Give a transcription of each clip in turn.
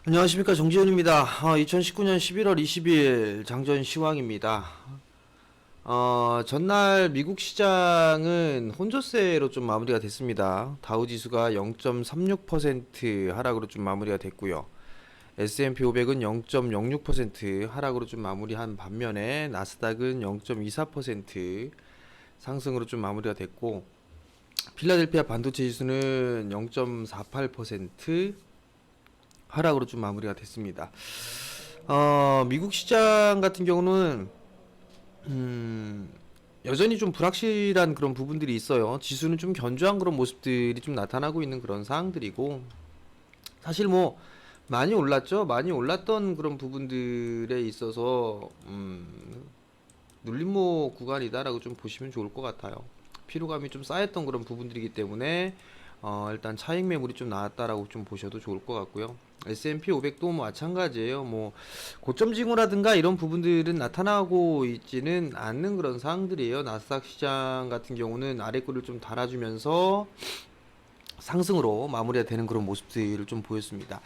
안녕하십니까, 정지현입니다. 2019년 11월 20일 장전 시황입니다. 전날 미국 시장은 혼조세로 좀 마무리가 됐습니다. 다우지수가 0.36% 하락으로 좀 마무리가 됐고요. S&P 500은 0.06% 하락으로 좀 마무리한 반면에 나스닥은 0.24% 상승으로 좀 마무리가 됐고, 필라델피아 반도체 지수는 0.48% 하락으로 좀 마무리가 됐습니다. 미국 시장 같은 경우는 여전히 좀 불확실한 그런 부분들이 있어요. 지수는 좀 견조한 그런 모습들이 좀 나타나고 있는 그런 상황들이고, 사실 뭐 많이 올랐죠. 많이 올랐던 그런 부분들에 있어서 눌림목 구간이다라고 좀 보시면 좋을 것 같아요. 피로감이 좀 쌓였던 그런 부분들이기 때문에 일단 차익 매물이 좀 나왔다라고 좀 보셔도 좋을 것 같고요. S&P 500도 뭐 마찬가지예요. 뭐 고점 징후라든가 이런 부분들은 나타나고 있지는 않는 그런 상황들이에요. 나스닥 시장 같은 경우는 아래 꼬리를 좀 달아주면서 상승으로 마무리가 되는 그런 모습들을 좀 보였습니다.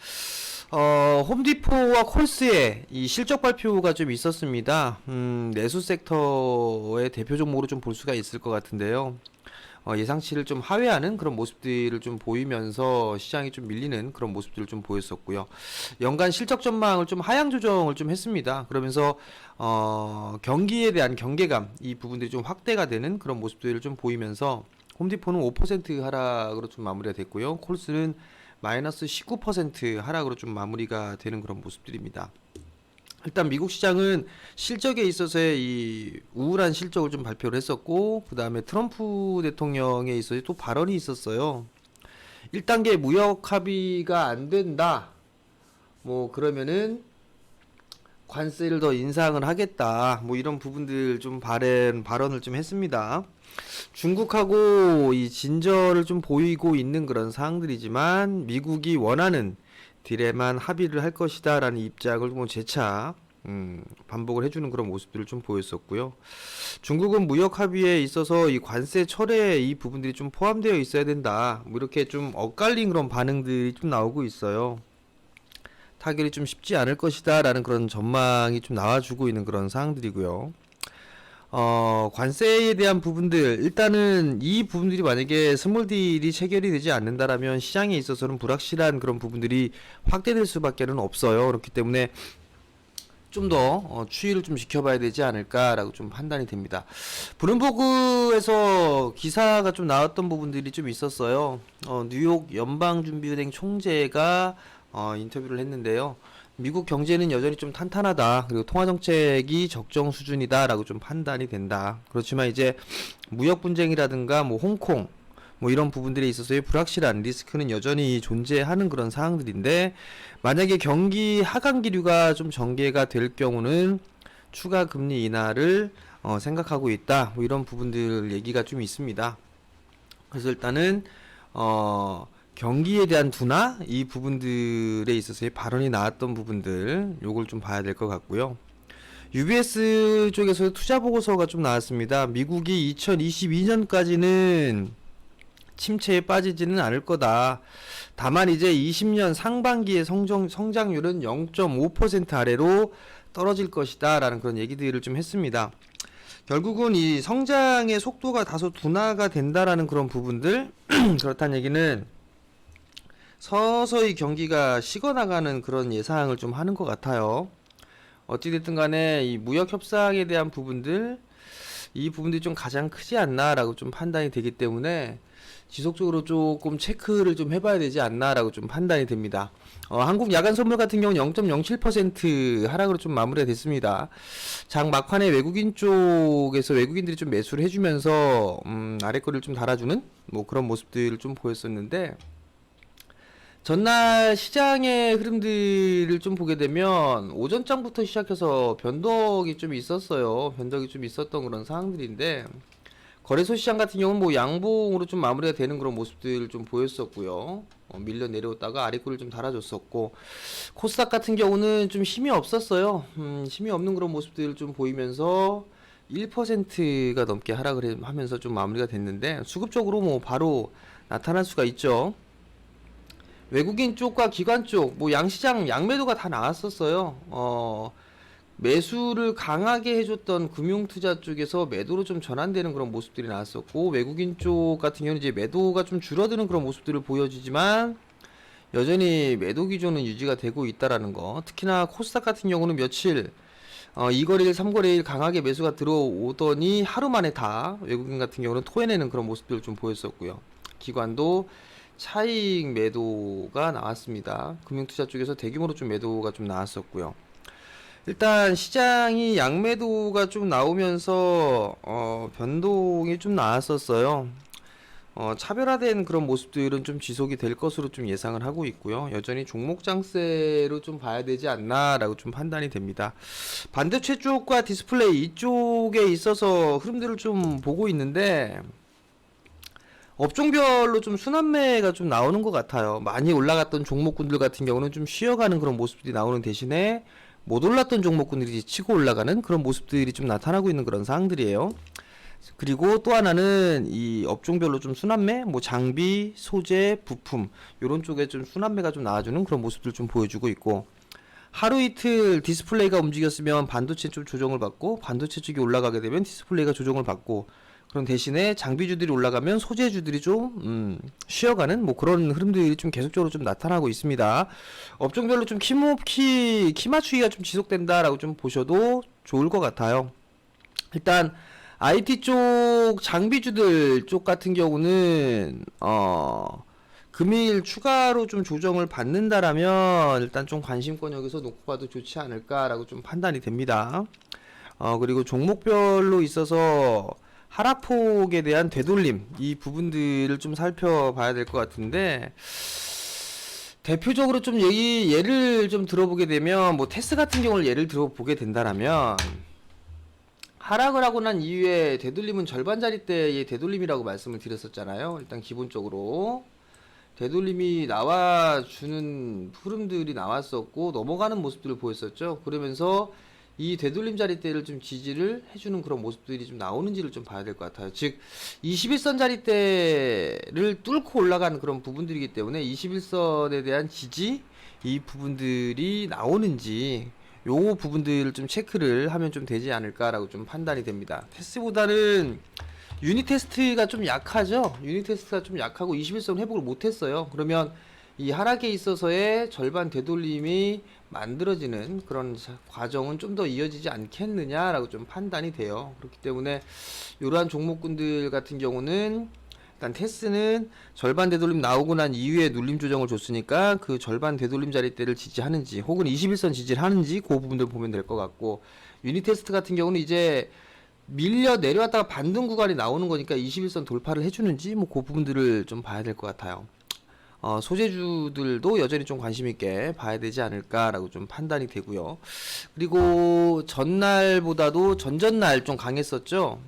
홈디포와 콜스의 이 실적 발표가 좀 있었습니다. 내수 섹터의 대표 종목으로 좀 볼 수가 있을 것 같은데요. 예상치를 좀 하회하는 그런 모습들을 좀 보이면서 시장이 좀 밀리는 그런 모습들을 좀 보였었고요. 연간 실적 전망을 좀 하향 조정을 좀 했습니다. 그러면서 경기에 대한 경계감 이 부분들이 좀 확대가 되는 그런 모습들을 좀 보이면서 홈디포는 5% 하락으로 좀 마무리가 됐고요. 콜스는 마이너스 19% 하락으로 좀 마무리가 되는 그런 모습들입니다. 일단 미국 시장은 실적에 있어서의 이 우울한 실적을 좀 발표를 했었고, 그 다음에 트럼프 대통령에 있어서 또 발언이 있었어요. 1단계 무역 합의가 안 된다. 뭐 그러면은 관세를 더 인상을 하겠다. 뭐 이런 부분들 좀 발언을 좀 했습니다. 중국하고 이 진전을 좀 보이고 있는 그런 사항들이지만 미국이 원하는 딜에만 합의를 할 것이다라는 입장을 뭐 재차 반복을 해주는 그런 모습들을 좀 보였었고요. 중국은 무역 합의에 있어서 이 관세 철회 이 부분들이 좀 포함되어 있어야 된다. 뭐 이렇게 좀 엇갈린 그런 반응들이 좀 나오고 있어요. 타결이 좀 쉽지 않을 것이다라는 그런 전망이 좀 나와주고 있는 그런 사항들이고요. 관세에 대한 부분들, 일단은 이 부분들이 만약에 스몰딜이 체결이 되지 않는다라면 시장에 있어서는 불확실한 그런 부분들이 확대될 수밖에는 없어요. 그렇기 때문에 좀 더 추이를 좀 지켜봐야 되지 않을까라고 좀 판단이 됩니다. 블룸버그에서 기사가 좀 나왔던 부분들이 좀 있었어요. 뉴욕 연방준비은행 총재가 인터뷰를 했는데요. 미국 경제는 여전히 좀 탄탄하다. 그리고 통화정책이 적정 수준이다라고 좀 판단이 된다. 그렇지만 이제 무역 분쟁이라든가 뭐 홍콩 뭐 이런 부분들에 있어서의 불확실한 리스크는 여전히 존재하는 그런 상황들인데, 만약에 경기 하강 기류가 좀 전개가 될 경우는 추가 금리 인하를 생각하고 있다. 뭐 이런 부분들 얘기가 좀 있습니다. 그래서 일단은 경기에 대한 둔화 이 부분들에 있어서의 발언이 나왔던 부분들 요걸 좀 봐야 될 것 같고요. UBS 쪽에서 투자 보고서가 좀 나왔습니다. 미국이 2022년까지는 침체에 빠지지는 않을 거다. 다만 이제 20년 상반기의 성장률은 0.5% 아래로 떨어질 것이다 라는 그런 얘기들을 좀 했습니다. 결국은 이 성장의 속도가 다소 둔화가 된다라는 그런 부분들 그렇다는 얘기는 서서히 경기가 식어나가는 그런 예상을 좀 하는 것 같아요. 어찌됐든 간에 이 무역 협상에 대한 부분들 이 부분들이 좀 가장 크지 않나라고 좀 판단이 되기 때문에 지속적으로 조금 체크를 좀 해봐야 되지 않나라고 좀 판단이 됩니다. 한국 야간 선물 같은 경우는 0.07% 하락으로 좀 마무리가 됐습니다. 장 막판에 외국인 쪽에서 외국인들이 좀 매수를 해주면서 아래 거를 좀 달아주는 뭐 그런 모습들을 좀 보였었는데, 전날 시장의 흐름들을 좀 보게 되면 오전장부터 시작해서 변덕이 좀 있었어요. 변덕이 좀 있었던 그런 상황들인데, 거래소 시장 같은 경우는 뭐 양봉으로 좀 마무리가 되는 그런 모습들을 좀 보였었고요. 밀려 내려오다가 아래꼬리를 좀 달아줬었고, 코스닥 같은 경우는 좀 힘이 없었어요. 힘이 없는 그런 모습들을 좀 보이면서 1%가 넘게 하락을 하면서 좀 마무리가 됐는데, 수급적으로 뭐 바로 나타날 수가 있죠. 외국인 쪽과 기관 쪽, 뭐 양시장 양매도가 다 나왔었어요. 매수를 강하게 해줬던 금융투자 쪽에서 매도로 좀 전환되는 그런 모습들이 나왔었고, 외국인 쪽 같은 경우는 이제 매도가 좀 줄어드는 그런 모습들을 보여주지만 여전히 매도 기조는 유지가 되고 있다라는 거. 특히나 코스닥 같은 경우는 며칠 2거래일, 3거래일 강하게 매수가 들어오더니 하루 만에 다 외국인 같은 경우는 토해내는 그런 모습들을 좀 보였었고요. 기관도 차익 매도가 나왔습니다. 금융투자 쪽에서 대규모로 좀 매도가 좀 나왔었고요. 일단 시장이 양매도가 좀 나오면서 변동이 좀 나왔었어요. 차별화된 그런 모습들은 좀 지속이 될 것으로 좀 예상을 하고 있고요. 여전히 종목 장세로 좀 봐야 되지 않나라고 좀 판단이 됩니다. 반도체 쪽과 디스플레이 이쪽에 있어서 흐름들을 좀 보고 있는데 업종별로 좀 순환매가 좀 나오는 것 같아요. 많이 올라갔던 종목군들 같은 경우는 좀 쉬어가는 그런 모습들이 나오는 대신에 못 올랐던 종목군들이 치고 올라가는 그런 모습들이 좀 나타나고 있는 그런 상황들이에요. 그리고 또 하나는 이 업종별로 좀 순환매, 뭐 장비, 소재, 부품 이런 쪽에 좀 순환매가 좀 나와주는 그런 모습들 좀 보여주고 있고, 하루 이틀 디스플레이가 움직였으면 반도체 좀 조정을 받고, 반도체 쪽이 올라가게 되면 디스플레이가 조정을 받고, 그런 대신에 장비주들이 올라가면 소재주들이 좀 쉬어가는 뭐 그런 흐름들이 좀 계속적으로 좀 나타나고 있습니다. 업종별로 좀 키 맞추기가 좀 지속된다라고 좀 보셔도 좋을 것 같아요. 일단 IT 쪽 장비주들 쪽 같은 경우는 금일 추가로 좀 조정을 받는다라면 일단 좀 관심권 여기서 놓고 봐도 좋지 않을까라고 좀 판단이 됩니다. 그리고 종목별로 있어서 하락폭에 대한 되돌림 이 부분들을 좀 살펴봐야 될 것 같은데, 대표적으로 좀 예를 좀 들어보게 되면 뭐 테스 같은 경우를 예를 들어보게 된다라면, 하락을 하고 난 이후에 되돌림은 절반짜리대의 되돌림이라고 말씀을 드렸었잖아요. 일단 기본적으로 되돌림이 나와주는 흐름들이 나왔었고 넘어가는 모습들을 보였었죠. 그러면서 이 되돌림 자리대를 좀 지지를 해주는 그런 모습들이 좀 나오는지를 좀 봐야 될 것 같아요. 즉 21선 자리대를 뚫고 올라가는 그런 부분들이기 때문에 21선에 대한 지지 이 부분들이 나오는지 요 부분들을 좀 체크를 하면 좀 되지 않을까라고 좀 판단이 됩니다. 테스트보다는 유닛 테스트가 좀 약하죠. 유닛 테스트가 좀 약하고 21선 회복을 못했어요. 그러면 이 하락에 있어서의 절반 되돌림이 만들어지는 그런 과정은 좀 더 이어지지 않겠느냐라고 좀 판단이 돼요. 그렇기 때문에 이러한 종목군들 같은 경우는 일단 테스는 절반 되돌림 나오고 난 이후에 눌림 조정을 줬으니까 그 절반 되돌림 자리대를 지지하는지 혹은 21선 지지를 하는지 그 부분들 보면 될 것 같고, 유닛 테스트 같은 경우는 이제 밀려 내려왔다가 반등 구간이 나오는 거니까 21선 돌파를 해주는지 뭐 그 부분들을 좀 봐야 될 것 같아요. 소재주들도 여전히 좀 관심 있게 봐야 되지 않을까라고 좀 판단이 되고요. 그리고 전날보다도 전전날 좀 강했었죠.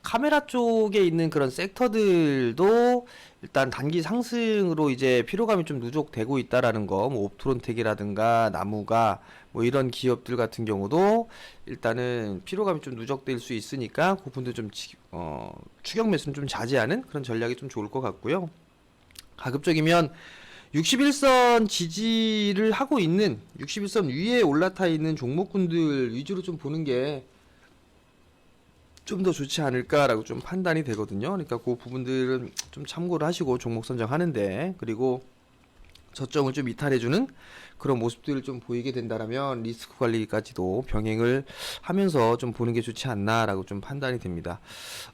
카메라 쪽에 있는 그런 섹터들도 일단 단기 상승으로 이제 피로감이 좀 누적되고 있다라는 거, 뭐 옵트론텍이라든가 나무가 뭐 이런 기업들 같은 경우도 일단은 피로감이 좀 누적될 수 있으니까 그 분도 좀 추격 매수는 좀 자제하는 그런 전략이 좀 좋을 것 같고요. 가급적이면 61선 지지를 하고 있는 61선 위에 올라타 있는 종목군들 위주로 좀 보는 게 좀 더 좋지 않을까라고 좀 판단이 되거든요. 그러니까 그 부분들은 좀 참고를 하시고 종목 선정하는데, 그리고 저점을 좀 이탈해주는 그런 모습들을 좀 보이게 된다라면 리스크 관리까지도 병행을 하면서 좀 보는 게 좋지 않나라고 좀 판단이 됩니다.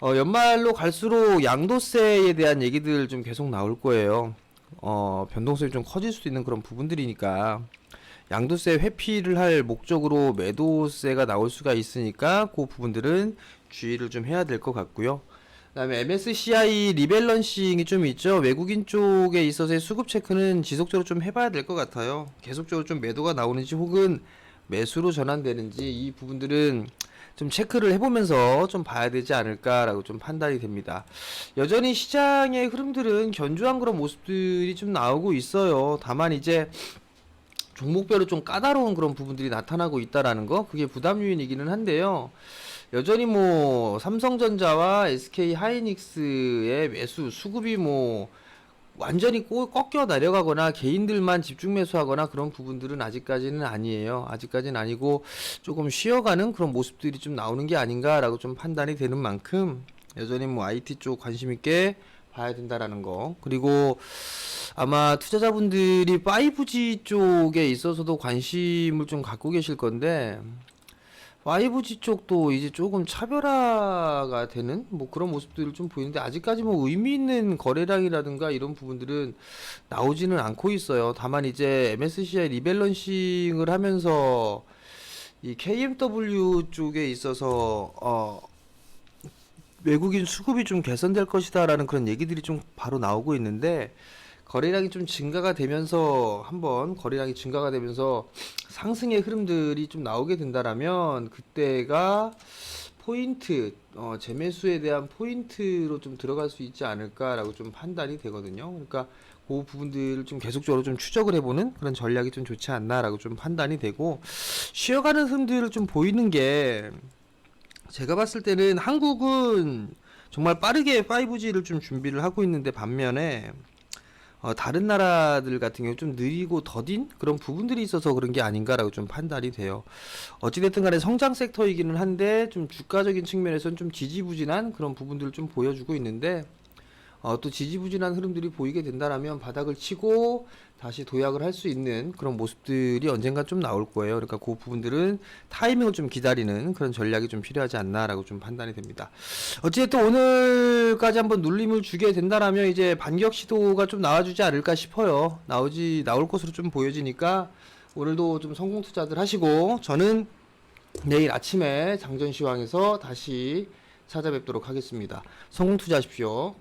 연말로 갈수록 양도세에 대한 얘기들 좀 계속 나올 거예요. 변동성이 좀 커질 수도 있는 그런 부분들이니까 양도세 회피를 할 목적으로 매도세가 나올 수가 있으니까 그 부분들은 주의를 좀 해야 될 것 같고요. 그다음에 MSCI 리밸런싱이 좀 있죠. 외국인 쪽에 있어서의 수급 체크는 지속적으로 좀 해봐야 될 것 같아요. 계속적으로 좀 매도가 나오는지 혹은 매수로 전환되는지 이 부분들은 좀 체크를 해보면서 좀 봐야 되지 않을까라고 좀 판단이 됩니다. 여전히 시장의 흐름들은 견조한 그런 모습들이 좀 나오고 있어요. 다만 이제 종목별로 좀 까다로운 그런 부분들이 나타나고 있다라는 거, 그게 부담 요인이기는 한데요. 여전히 뭐 삼성전자와 SK 하이닉스의 매수 수급이 뭐 완전히 꺾여 내려가거나 개인들만 집중 매수하거나 그런 부분들은 아직까지는 아니에요. 아직까지는 아니고 조금 쉬어가는 그런 모습들이 좀 나오는 게 아닌가라고 좀 판단이 되는 만큼 여전히 뭐 IT 쪽 관심 있게 봐야 된다라는 거. 그리고 아마 투자자분들이 5G 쪽에 있어서도 관심을 좀 갖고 계실 건데 5G 쪽도 이제 조금 차별화가 되는 뭐 그런 모습들을 좀 보이는데 아직까지 뭐 의미 있는 거래량이라든가 이런 부분들은 나오지는 않고 있어요. 다만 이제 MSCI 리밸런싱을 하면서 이 KMW 쪽에 있어서 외국인 수급이 좀 개선될 것이다라는 그런 얘기들이 좀 바로 나오고 있는데 거래량이 좀 증가가 되면서 한번 거래량이 증가가 되면서 상승의 흐름들이 좀 나오게 된다라면 그때가 포인트 재매수에 대한 포인트로 좀 들어갈 수 있지 않을까라고 좀 판단이 되거든요. 그러니까 그 부분들을 좀 계속적으로 좀 추적을 해보는 그런 전략이 좀 좋지 않나라고 좀 판단이 되고 쉬어가는 흐름들을 좀 보이는 게 제가 봤을 때는 한국은 정말 빠르게 5G를 좀 준비를 하고 있는데 반면에 다른 나라들 같은 경우 좀 느리고 더딘 그런 부분들이 있어서 그런 게 아닌가라고 좀 판단이 돼요. 어찌됐든 간에 성장 섹터이기는 한데 좀 주가적인 측면에서는 좀 지지부진한 그런 부분들을 좀 보여주고 있는데 또 지지부진한 흐름들이 보이게 된다라면 바닥을 치고 다시 도약을 할 수 있는 그런 모습들이 언젠가 좀 나올 거예요. 그러니까 그 부분들은 타이밍을 좀 기다리는 그런 전략이 좀 필요하지 않나라고 좀 판단이 됩니다. 어쨌든 오늘까지 한번 눌림을 주게 된다라면 이제 반격 시도가 좀 나와주지 않을까 싶어요. 나올 것으로 좀 보여지니까 오늘도 좀 성공 투자들 하시고 저는 내일 아침에 장전시황에서 다시 찾아뵙도록 하겠습니다. 성공 투자하십시오.